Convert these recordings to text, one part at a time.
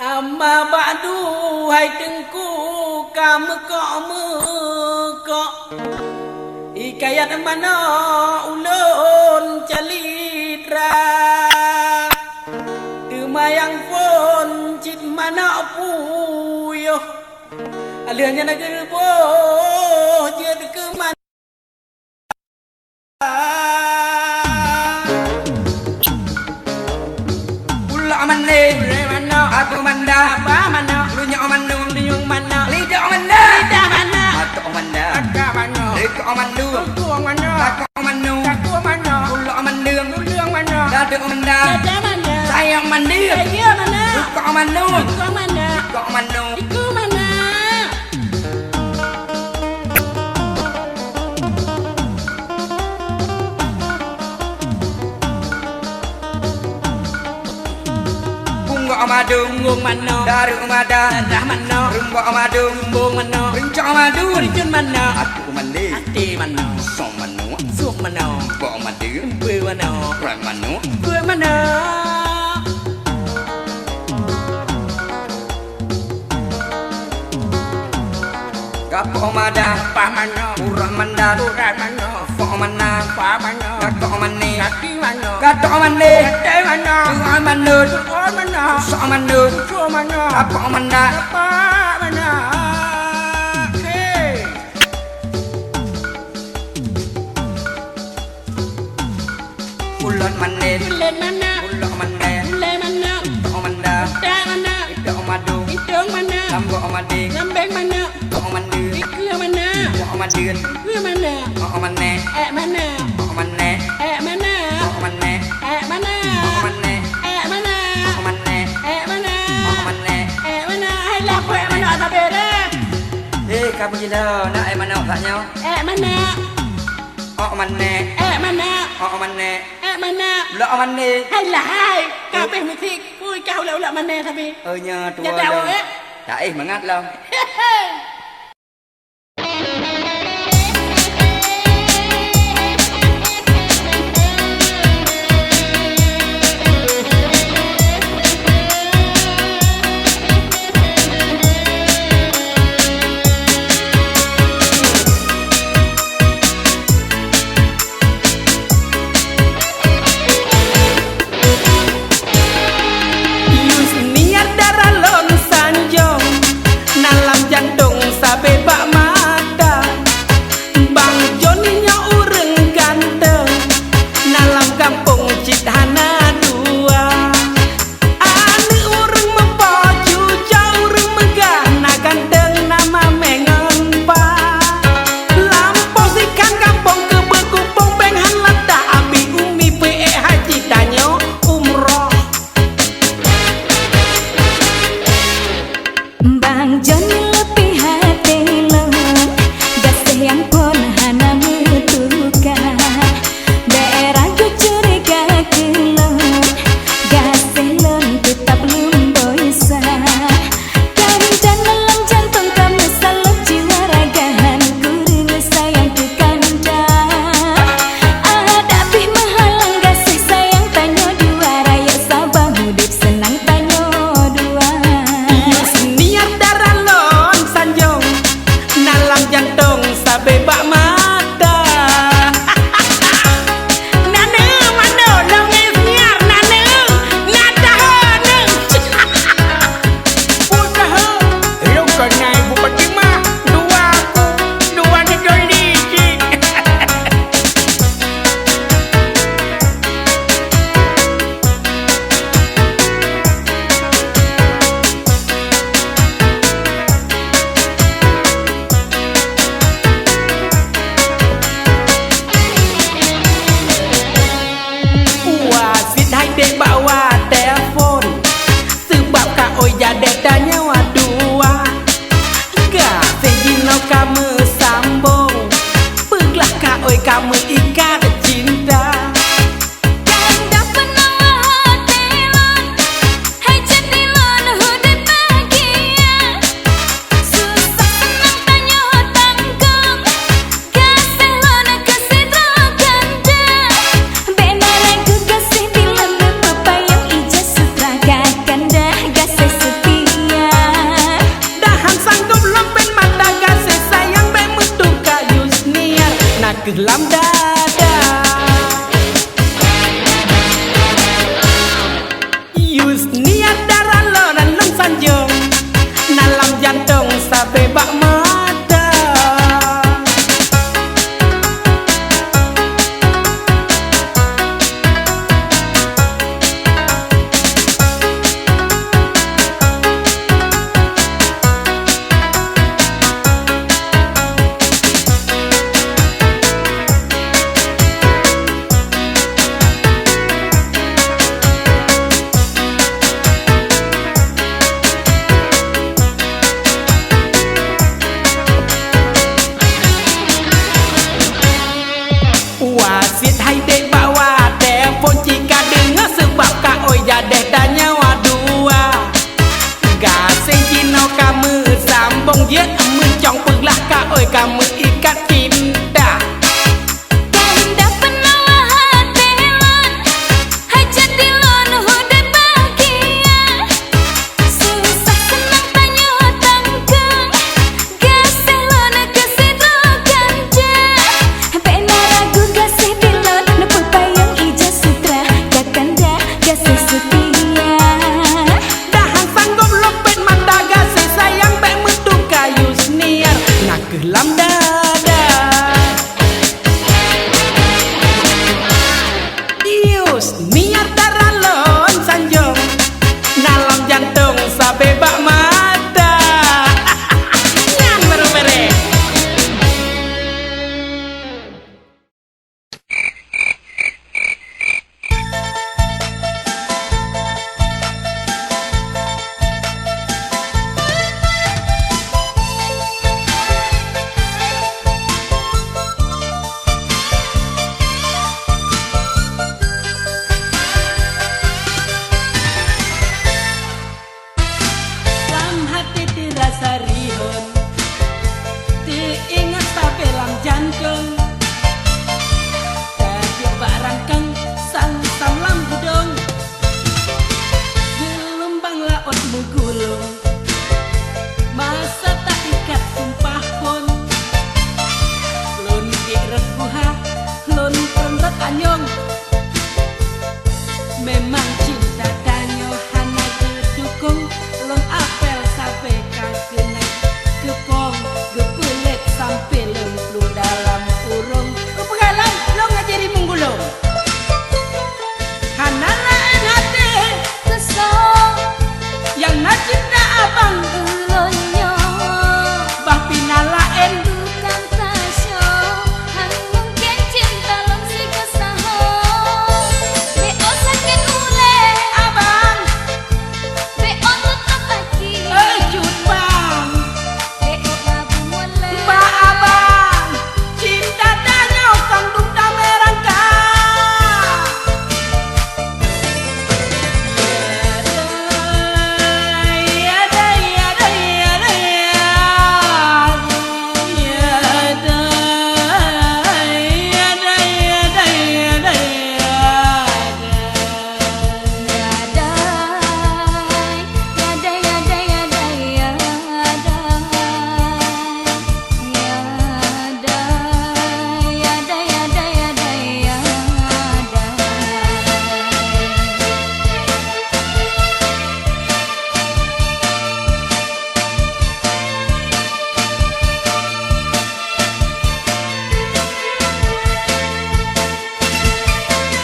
Amma ba'du hai tengku kamu kok ikayat mana ulun calitra tumayang pun cit mana puyo alirnya negeri boh jadi kemana pula mana aku manda apa mana lunya manu liung mana lidah mana lidah mana aku manda aku mana aku manu aku mana aku manu aku mana pula mandung mana dadu manda dada mana sayang mandi saya mana aku manu aku mana aku manu aku mana Madung mano daru mada dah mano rumbo madung mano rinco madu rincun mano aku mandi ati mano som mano sup mano bo madu be mano rai mano be mano kapo mada pa mano urah manda urai mano fo mana fa mano kato mani ati mano kato mani ate mano urai mano mana sok mana sok mana apa mana apa mana hey ulan mana ulan mana ulan mana ulan mana tok mana dak mana itu madu itu mana lambo madi ngambeng mana tok mandi itu mana tok mandien itu mana tok mana mana tok mana mana tok mana mana kamu gila nak mana otaknya mana mana mana lo mana hay là hai kau pengen mesti vui kau lo mana tapi nya tua tak mangat lo ya mencong peglah ka oi kamu ikat cinta. Kanda penawa hati lon, hajat di lon hudan bahagia. Susah senang tanya tangkang, gasih lon gasih do ganja. Bena ragu gasih di lon, neput payung ija sutra, kakanda gasih setia. Dahan sanggup lopet manda gasih sayang bek metu kayu senior nak kelam dada. Ius niat daralon sanjung dalam jantung sabe bak mata. Nyan baru mere. Dalam hati terasa rihon, teringat sampai dalam jantung. Tadi barangkang sang lam gedong, gelombang laut menggulung. Masa tak ikat sumpah pun, lun irat buha, lun perendat anyong. Memang cinta danyo hana gedukung, lon apel sampai kakenai kepong, gepelet sampai lemplu dalam urung. Kepengalan lo ngajari menggulung. Hana lain hati Kesong yang nak cinta abang, ulonyo, bah pina lain bukan tasyo, hang mungkin cinta lom si kesaho. Beo sakit ule, abang. beo tutup kaki, Cut bang, beo labu wale. mbak abang, cinta danyo kandung damerangka.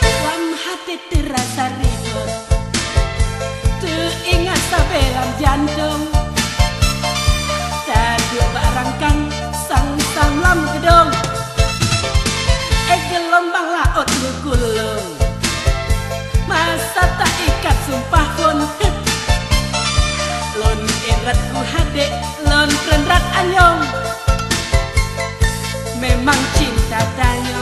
Dalam hati terasa ribut, teringat sampai dalam jantung. Tadi barangkang sang lam gedong, gelombang laut menggulung. Masa tak ikat sumpah pun, lon irat ku hadek, lon perendat anyong. Memang cinta danyo